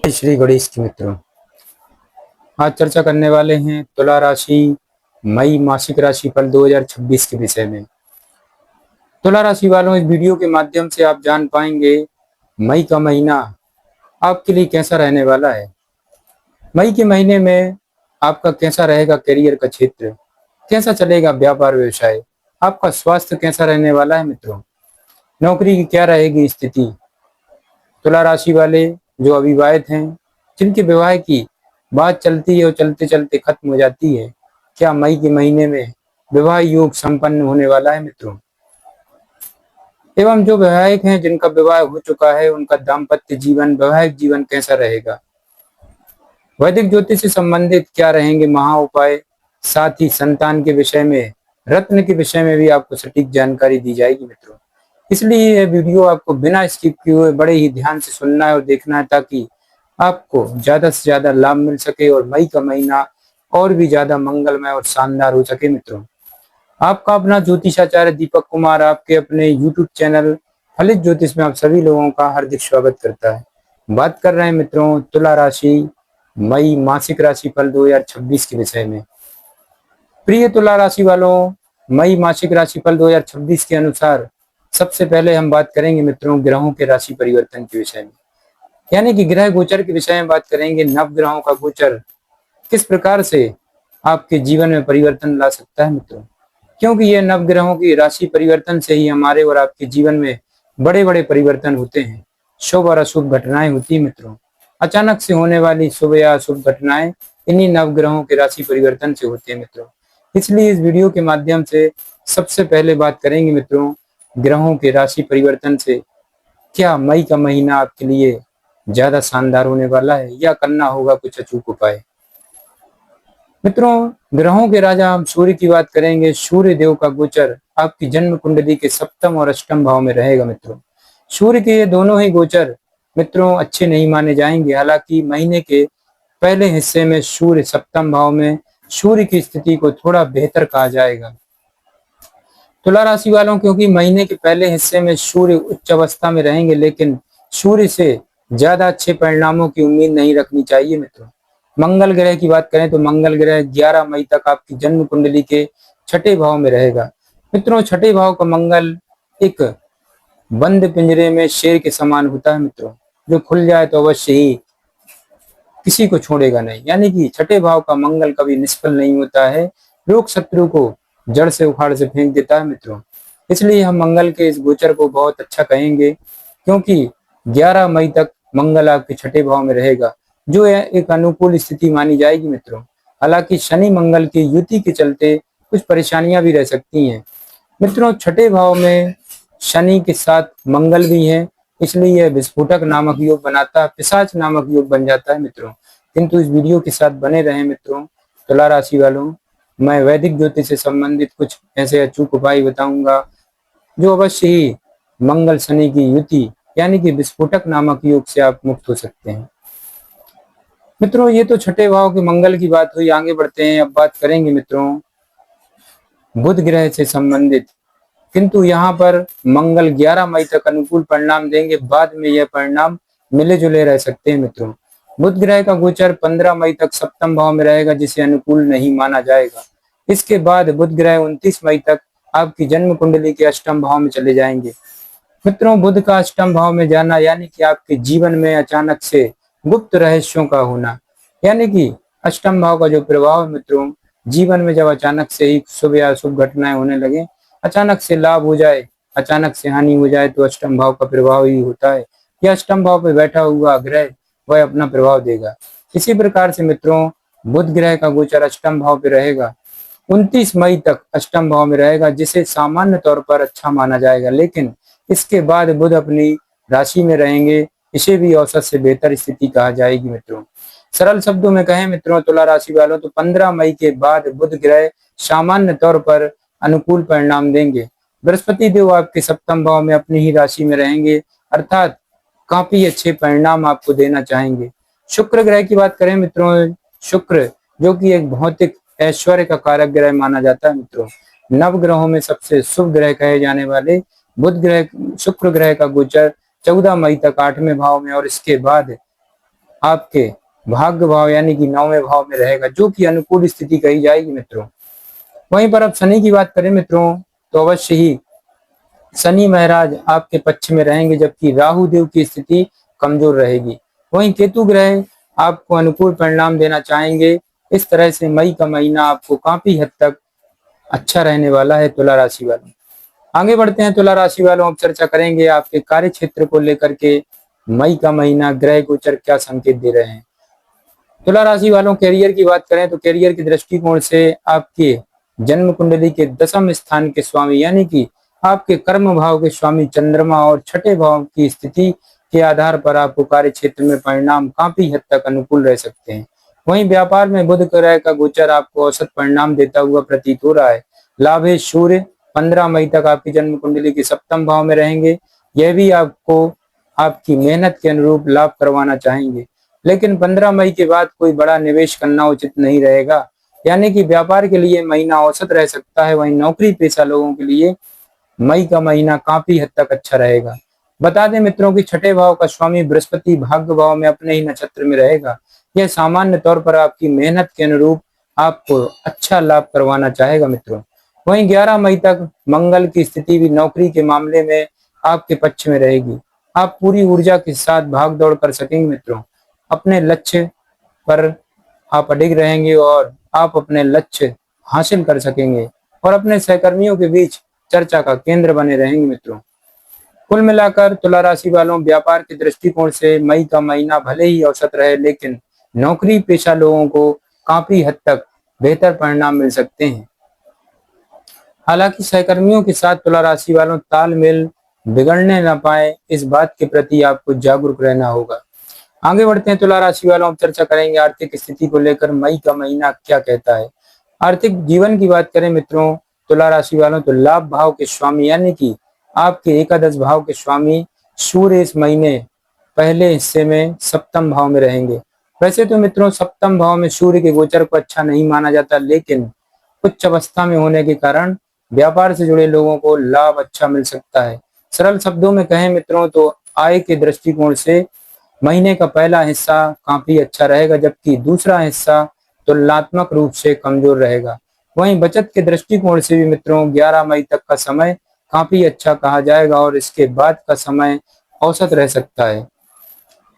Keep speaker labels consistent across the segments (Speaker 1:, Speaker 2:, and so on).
Speaker 1: श्री गणेश की मित्रों, आज चर्चा करने वाले हैं तुला राशि मई मासिक राशि फल 2026 के विषय में। तुला राशि वालों, इस वीडियो के माध्यम से आप जान पाएंगे मई का महीना आपके लिए कैसा रहने वाला है। मई के महीने में आपका कैसा रहेगा करियर का क्षेत्र, कैसा चलेगा व्यापार व्यवसाय, आपका स्वास्थ्य कैसा रहने वाला है मित्रों, नौकरी की क्या रहेगी स्थिति। तुला राशि वाले जो अविवाहित हैं, जिनके विवाह की बात चलती है और चलते चलते खत्म हो जाती है, क्या मई के महीने में विवाह योग संपन्न होने वाला है मित्रों। एवं जो वैवाहिक हैं, जिनका विवाह हो चुका है, उनका दाम्पत्य जीवन, वैवाहिक जीवन कैसा रहेगा। वैदिक ज्योतिष से संबंधित क्या रहेंगे महा उपाय, साथ ही संतान के विषय में, रत्न के विषय में भी आपको सटीक जानकारी दी जाएगी मित्रों। इसलिए यह वीडियो आपको बिना स्किप किए हुए बड़े ही ध्यान से सुनना है और देखना है, ताकि आपको ज्यादा से ज्यादा लाभ मिल सके और मई का महीना और भी ज्यादा मंगलमय और शानदार हो सके मित्रों। आपका अपना ज्योतिषाचार्य दीपक कुमार आपके अपने YouTube चैनल फलित ज्योतिष में आप सभी लोगों का हार्दिक स्वागत करता है। बात कर रहे हैं मित्रों तुला राशि मई मासिक राशि फल 2026 के विषय में। प्रिय तुला राशि वालों, मई मासिक राशि फल 2026 के अनुसार सबसे पहले हम बात करेंगे मित्रों ग्रहों के राशि परिवर्तन के विषय में, यानी कि ग्रह गोचर के विषय में बात करेंगे। नव ग्रहों का गोचर किस प्रकार से आपके जीवन में परिवर्तन ला सकता है मित्रों, क्योंकि ये नव ग्रहों की राशि परिवर्तन से ही हमारे और आपके जीवन में बड़े बड़े परिवर्तन होते हैं। शुभ और अशुभ घटनाएं होती है मित्रों। अचानक से होने वाली शुभ या अशुभ घटनाएं इन्हीं नव ग्रहों के राशि परिवर्तन से होती है मित्रों। इसलिए इस वीडियो के माध्यम से सबसे पहले बात करेंगे मित्रों ग्रहों के राशि परिवर्तन से क्या मई का महीना आपके लिए ज्यादा शानदार होने वाला है या करना होगा कुछ अचूक उपाय। मित्रों ग्रहों के राजा हम सूर्य की बात करेंगे। सूर्य देव का गोचर आपकी जन्म कुंडली के सप्तम और अष्टम भाव में रहेगा मित्रों। सूर्य के ये दोनों ही गोचर मित्रों अच्छे नहीं माने जाएंगे। हालांकि महीने के पहले हिस्से में सूर्य सप्तम भाव में, सूर्य की स्थिति को थोड़ा बेहतर कहा जाएगा। तुला राशि वालों, क्योंकि महीने के पहले हिस्से में सूर्य उच्च अवस्था में रहेंगे, लेकिन सूर्य से ज्यादा अच्छे परिणामों की उम्मीद नहीं रखनी चाहिए मित्रों। मंगल ग्रह की बात करें तो मंगल ग्रह 11 मई तक आपकी जन्म कुंडली के छठे भाव में रहेगा मित्रों। छठे भाव का मंगल एक बंद पिंजरे में शेर के समान होता है मित्रों, जो खुल जाए तो अवश्य ही किसी को छोड़ेगा नहीं। यानी कि छठे भाव का मंगल कभी निष्फल नहीं होता है, रोग शत्रु को जड़ से उखाड़ से फेंक देता है मित्रों। इसलिए हम मंगल के इस गोचर को बहुत अच्छा कहेंगे, क्योंकि 11 मई तक मंगल आपके छठे भाव में रहेगा, जो एक अनुकूल स्थिति मानी जाएगी मित्रों। हालांकि शनि मंगल की युति के चलते कुछ परेशानियां भी रह सकती हैं मित्रों। छठे भाव में शनि के साथ मंगल भी है, इसलिए यह विस्फोटक नामक योग बनाता है, पिशाच नामक योग बन जाता है मित्रों। किंतु इस वीडियो के साथ बने रहें मित्रों तुला राशि वालों। मैं वैदिक ज्योतिष से संबंधित कुछ ऐसे अचूक उपाय बताऊंगा जो अवश्य ही मंगल शनि की युति यानी कि विस्फोटक नामक योग से आप मुक्त हो सकते हैं मित्रों। ये तो छठे भाव के मंगल की बात हुई। आगे बढ़ते हैं, अब बात करेंगे मित्रों बुध ग्रह से संबंधित। किंतु यहाँ पर मंगल 11 मई तक अनुकूल परिणाम देंगे, बाद में यह परिणाम मिले जुले रह सकते हैं मित्रों। बुध ग्रह का गोचर 15 मई तक सप्तम भाव में रहेगा, जिसे अनुकूल नहीं माना जाएगा। इसके बाद बुध ग्रह 29 मई तक आपकी जन्म कुंडली के अष्टम भाव में चले जाएंगे मित्रों। बुध का अष्टम भाव में जाना यानी कि आपके जीवन में अचानक से गुप्त रहस्यों का होना, यानी कि अष्टम भाव का जो प्रभाव मित्रों, जीवन में जब अचानक से ही शुभ या अशुभ घटनाएं होने लगे, अचानक से लाभ हो जाए, अचानक से हानि हो जाए, तो अष्टम भाव का प्रभाव ही होता है। यह अष्टम भाव पर बैठा हुआ ग्रह वह अपना प्रभाव देगा। इसी प्रकार से मित्रों बुध ग्रह का गोचर अष्टम भाव पे रहेगा, 29 मई तक अष्टम भाव में रहेगा, जिसे सामान्य तौर पर अच्छा माना जाएगा। लेकिन इसके बाद बुध अपनी राशि में रहेंगे, इसे भी औसत से बेहतर स्थिति कहा जाएगी मित्रों। सरल शब्दों में कहें मित्रों तुला राशि वालों, तो 15 मई के बाद बुध ग्रह सामान्य तौर पर अनुकूल परिणाम देंगे। बृहस्पति देव आपके सप्तम भाव में अपनी ही राशि में रहेंगे, अर्थात काफी अच्छे परिणाम आपको देना चाहेंगे। शुक्र ग्रह की बात करें मित्रों, शुक्र जो कि एक भौतिक ऐश्वर्य का कारक ग्रह माना जाता है मित्रों। नव ग्रहों में सबसे शुभ ग्रह कहे जाने वाले बुध ग्रह शुक्र ग्रह का गोचर 14 मई तक 8वें भाव में और इसके बाद आपके भाग्य भाव यानी कि 9वें भाव में रहेगा, जो कि अनुकूल स्थिति कही जाएगी मित्रों। वहीं पर अब शनि की बात करें मित्रों, तो अवश्य ही शनि महाराज आपके पक्ष में रहेंगे, जबकि राहु देव की स्थिति कमजोर रहेगी। वहीं केतु ग्रह आपको अनुकूल परिणाम देना चाहेंगे। इस तरह से मई का महीना आपको काफी हद तक अच्छा रहने वाला है तुला राशि वालों। आगे बढ़ते हैं तुला राशि वालों, अब चर्चा करेंगे आपके कार्य क्षेत्र को लेकर के मई का महीना ग्रह गोचर क्या संकेत दे रहे हैं। तुला राशि वालों कैरियर की बात करें तो कैरियर के दृष्टिकोण से आपके जन्म कुंडली के 10वें स्थान के स्वामी यानी कि आपके कर्म भाव के स्वामी चंद्रमा और छठे भाव की स्थिति के आधार पर आपको कार्य क्षेत्र में परिणाम काफी हद तक अनुकूल रह सकते हैं। वहीं व्यापार में बुध ग्रह का गोचर आपको औसत परिणाम देता हुआ प्रतीत हो रहा है। लाभेश सूर्य 15 मई तक आपकी जन्म कुंडली के 7वें भाव में रहेंगे। यह भी आपको आपकी मेहनत के अनुरूप लाभ करवाना चाहेंगे, लेकिन 15 मई के बाद कोई बड़ा निवेश करना उचित नहीं रहेगा, यानी कि व्यापार के लिए महीना औसत रह सकता है। वहीं नौकरी पेशा लोगों के लिए मई का महीना काफी हद तक अच्छा रहेगा। बता दें मित्रों कि छठे भाव का स्वामी बृहस्पति भाग्य भाव में अपने ही नक्षत्र में रहेगा। यह सामान्य तौर पर आपकी मेहनत के अनुरूप आपको अच्छा लाभ करवाना चाहेगा मित्रों। वहीं 11 मई तक मंगल की स्थिति भी नौकरी के मामले में आपके पक्ष में रहेगी। आप पूरी ऊर्जा के साथ भाग दौड़ कर सकेंगे मित्रों। अपने लक्ष्य पर आप अडिग रहेंगे और आप अपने लक्ष्य हासिल कर सकेंगे और अपने सहकर्मियों के बीच चर्चा का केंद्र बने रहेंगे मित्रों। कुल मिलाकर तुला राशि वालों व्यापार के दृष्टिकोण से मई का महीना भले ही औसत रहे, लेकिन नौकरी पेशा लोगों को काफी हद तक बेहतर परिणाम मिल सकते हैं। हालांकि सहकर्मियों के साथ तुला राशि वालों तालमेल बिगड़ने न पाए, इस बात के प्रति आपको जागरूक रहना होगा। आगे बढ़ते हैं तुला राशि वालों, अब चर्चा करेंगे आर्थिक स्थिति को लेकर मई का महीना क्या कहता है। आर्थिक जीवन की बात करें मित्रों तुला राशि वालों, तो लाभ भाव के स्वामी यानी कि आपके एकादश भाव के स्वामी सूर्य इस महीने पहले हिस्से में 7वें भाव में रहेंगे। वैसे तो मित्रों 7वें भाव में सूर्य के गोचर को अच्छा नहीं माना जाता, लेकिन उच्च अवस्था में होने के कारण व्यापार से जुड़े लोगों को लाभ अच्छा मिल सकता है। सरल शब्दों में कहें मित्रों तो आय के दृष्टिकोण से महीने का पहला हिस्सा काफी अच्छा रहेगा, जबकि दूसरा हिस्सा तुलनात्मक रूप से कमजोर रहेगा। वहीं बचत के दृष्टिकोण से भी मित्रों 11 मई तक का समय काफी अच्छा कहा जाएगा और इसके बाद का समय औसत रह सकता है।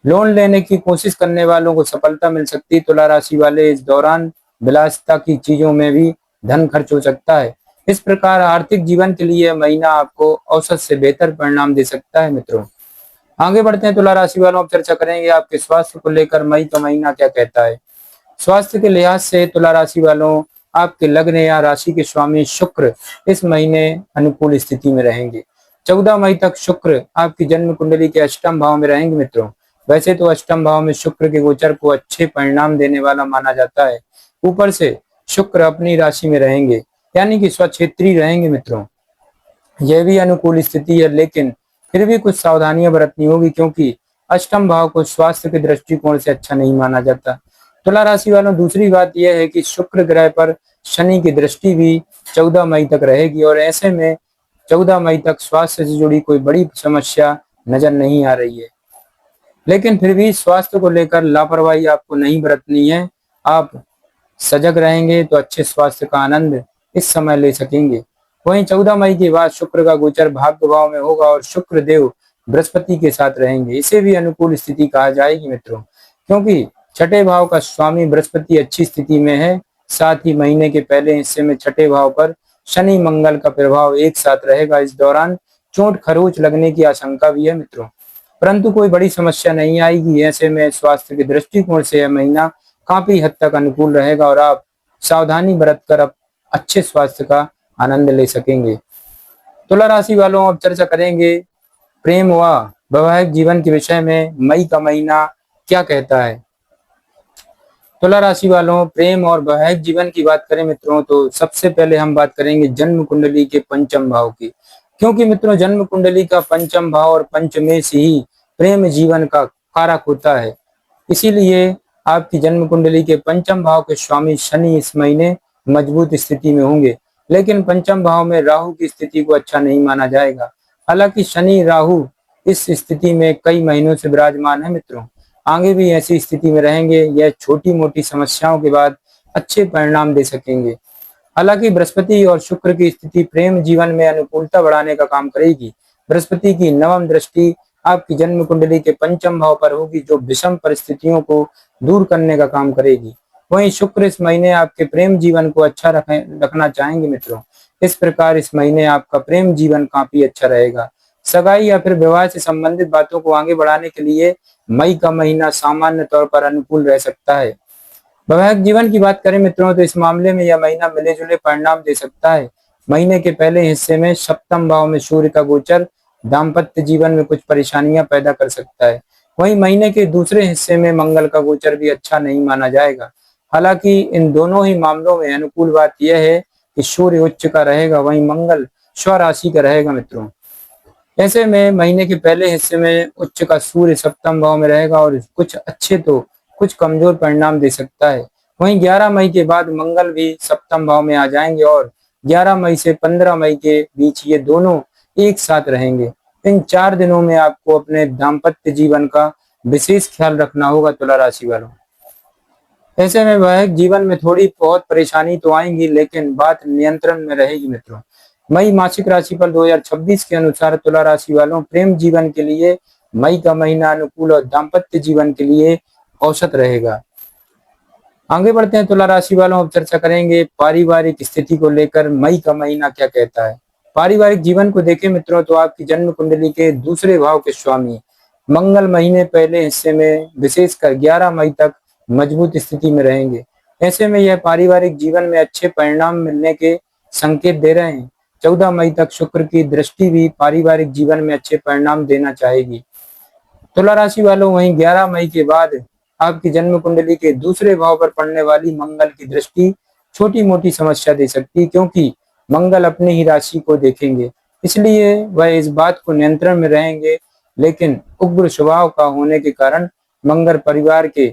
Speaker 1: लोन लेने की कोशिश करने वालों को सफलता मिल सकती है। तुला राशि वाले इस दौरान विलासिता की चीजों में भी धन खर्च हो सकता है। इस प्रकार आर्थिक जीवन के लिए महीना आपको औसत से बेहतर परिणाम दे सकता है मित्रों। आगे बढ़ते हैं तुला राशि वालों, अब चर्चा करेंगे आपके स्वास्थ्य को लेकर मई का महीना क्या कहता है। स्वास्थ्य के लिहाज से तुला राशि वालों आपके लग्न या राशि के स्वामी शुक्र इस महीने अनुकूल स्थिति में रहेंगे। 14 मई तक शुक्र आपकी जन्म कुंडली के 8वें भाव में रहेंगे मित्रों। वैसे तो 8वें भाव में शुक्र के गोचर को अच्छे परिणाम देने वाला माना जाता है। ऊपर से शुक्र अपनी राशि में रहेंगे यानी कि स्वक्षेत्री रहेंगे मित्रों। यह भी अनुकूल स्थिति है, लेकिन फिर भी कुछ सावधानियां बरतनी होगी, क्योंकि 8वें भाव को स्वास्थ्य के दृष्टिकोण से अच्छा नहीं माना जाता। तुला राशि वालों दूसरी बात यह है कि शुक्र ग्रह पर शनि की दृष्टि भी 14 मई तक रहेगी और ऐसे में 14 मई तक स्वास्थ्य से जुड़ी कोई बड़ी समस्या नजर नहीं आ रही है। लेकिन फिर भी स्वास्थ्य को लेकर लापरवाही आपको नहीं बरतनी है। आप सजग रहेंगे तो अच्छे स्वास्थ्य का आनंद इस समय ले सकेंगे। वहीं 14 मई के बाद शुक्र का गोचर भाग्य भाव में होगा और शुक्र देव बृहस्पति के साथ रहेंगे। इसे भी अनुकूल स्थिति कहा जाएगी मित्रों, क्योंकि छठे भाव का स्वामी बृहस्पति अच्छी स्थिति में है। साथ ही महीने के पहले हिस्से में छठे भाव पर शनि मंगल का प्रभाव एक साथ रहेगा। इस दौरान चोट खरोच लगने की आशंका भी है मित्रों, परंतु कोई बड़ी समस्या नहीं आएगी। ऐसे में स्वास्थ्य के दृष्टिकोण से यह महीना काफी हद तक अनुकूल रहेगा और आप सावधानी बरतकर अब अच्छे स्वास्थ्य का आनंद ले सकेंगे। तुला राशि वालों अब चर्चा करेंगे प्रेम व वैवाहिक जीवन के विषय में मई का महीना क्या कहता है। तुला राशि वालों प्रेम और वैवाहिक जीवन की बात करें मित्रों तो सबसे पहले हम बात करेंगे जन्म कुंडली के 5वें भाव की, क्योंकि मित्रों जन्म कुंडली का 5वां भाव और पंचमेश ही प्रेम जीवन का कारक होता है। इसीलिए आपकी जन्म कुंडली के 5वें भाव के स्वामी शनि इस महीने मजबूत स्थिति में होंगे, लेकिन 5वें भाव में राहु की स्थिति को अच्छा नहीं माना जाएगा। हालांकि शनि राहु इस स्थिति में कई महीनों से विराजमान है मित्रों। आगे भी ऐसी स्थिति में रहेंगे। यह छोटी मोटी समस्याओं के बाद अच्छे परिणाम दे सकेंगे। हालांकि बृहस्पति और शुक्र की स्थिति प्रेम जीवन में अनुकूलता बढ़ाने का काम करेगी। बृहस्पति की नवम दृष्टि आपकी जन्म कुंडली के पंचम भाव पर होगी, जो विषम परिस्थितियों को दूर करने का काम करेगी। वहीं शुक्र इस महीने आपके प्रेम जीवन को अच्छा रखना चाहेंगे मित्रों। इस प्रकार इस महीने आपका प्रेम जीवन काफी अच्छा रहेगा। सगाई या फिर विवाह से संबंधित बातों को आगे बढ़ाने के लिए मई का महीना सामान्य तौर पर अनुकूल रह सकता है। वैवाहिक जीवन की बात करें मित्रों, तो इस मामले में यह महीना मिले जुले परिणाम दे सकता है। महीने के पहले हिस्से में सप्तम भाव में सूर्य का गोचर दाम्पत्य जीवन में कुछ परेशानियां पैदा कर सकता है। वहीं महीने के दूसरे हिस्से में मंगल का गोचर भी अच्छा नहीं माना जाएगा। हालांकि इन दोनों ही मामलों में अनुकूल बात यह है कि सूर्य उच्च का रहेगा, वहीं मंगल स्वराशि का रहेगा मित्रों। ऐसे में महीने के पहले हिस्से में उच्च का सूर्य सप्तम भाव में रहेगा और कुछ अच्छे तो कुछ कमजोर परिणाम दे सकता है। वहीं 11 मई के बाद मंगल भी सप्तम भाव में आ जाएंगे और 11 मई से 15 मई के बीच ये दोनों एक साथ रहेंगे। इन 4 दिनों में आपको अपने दाम्पत्य जीवन का विशेष ख्याल रखना होगा तुला राशि वालों। ऐसे में वैवाहिक जीवन में थोड़ी बहुत परेशानी तो आएंगी, लेकिन बात नियंत्रण में रहेगी मित्रों। मई मासिक राशिफल 2026 के अनुसार तुला राशि वालों, प्रेम जीवन के लिए मई का महीना अनुकूल और दाम्पत्य जीवन के लिए औसत रहेगा। आगे बढ़ते हैं तुला राशि वालों, अब चर्चा करेंगे पारिवारिक स्थिति को लेकर मई का महीना क्या कहता है। पारिवारिक जीवन को देखें मित्रों, तो आपकी जन्म कुंडली के दूसरे भाव के स्वामी मंगल महीने पहले हिस्से में विशेषकर 11 मई तक मजबूत स्थिति में रहेंगे। ऐसे में यह पारिवारिक जीवन में अच्छे परिणाम मिलने के संकेत दे रहे हैं। 14 मई तक शुक्र की दृष्टि भी पारिवारिक जीवन में अच्छे परिणाम देना चाहेगी। तुला राशि वालों, वहीं 11 मई के बाद आपकी जन्म कुंडली के दूसरे भाव पर पड़ने वाली मंगल की दृष्टि छोटी मोटी समस्या दे सकती है, क्योंकि मंगल अपनी ही राशि को देखेंगे। इसलिए वह इस बात को नियंत्रण में रहेंगे, लेकिन उग्र स्वभाव का होने के कारण मंगल परिवार के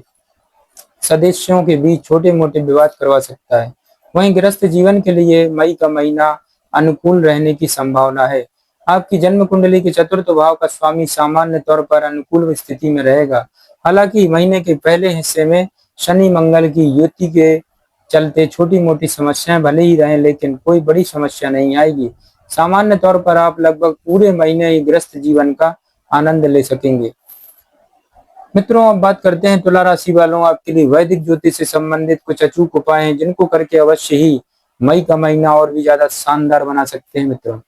Speaker 1: सदस्यों के बीच छोटे मोटे विवाद करवा सकता है। वहीं गृहस्थ जीवन के लिए मई का महीना अनुकूल रहने की संभावना है। आपकी जन्म कुंडली के चतुर्थ भाव का स्वामी सामान्य तौर पर अनुकूल स्थिति में रहेगा। हालांकि महीने के पहले हिस्से में शनि मंगल की युति के चलते छोटी मोटी समस्याएं भले ही रहें, लेकिन कोई बड़ी समस्या नहीं आएगी। सामान्य तौर पर आप लगभग पूरे महीने ही गृहस्थ जीवन का आनंद ले सकेंगे। मित्रों, अब बात करते हैं तुला राशि वालों, आपके लिए वैदिक ज्योतिष से संबंधित कुछ अचूक उपाय हैं, जिनको करके अवश्य ही मई का महीना और भी ज्यादा शानदार बना सकते हैं। मित्रों,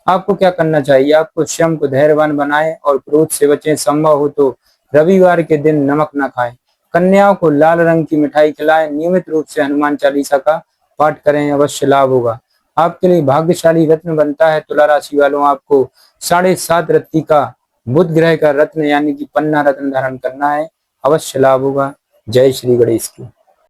Speaker 1: आपको क्या करना चाहिए? आपको स्वयं को धैर्यवान बनाएं और क्रोध से बचें। संभव हो तो रविवार के दिन नमक न खाएं। कन्याओं को लाल रंग की मिठाई खिलाएं। नियमित रूप से हनुमान चालीसा का पाठ करें, अवश्य लाभ होगा। आपके लिए भाग्यशाली रत्न बनता है तुला राशि वालों, आपको 7.5 रत्ती का बुध ग्रह का रत्न यानी कि पन्ना रत्न धारण करना है, अवश्य लाभ होगा। जय श्री गणेश की।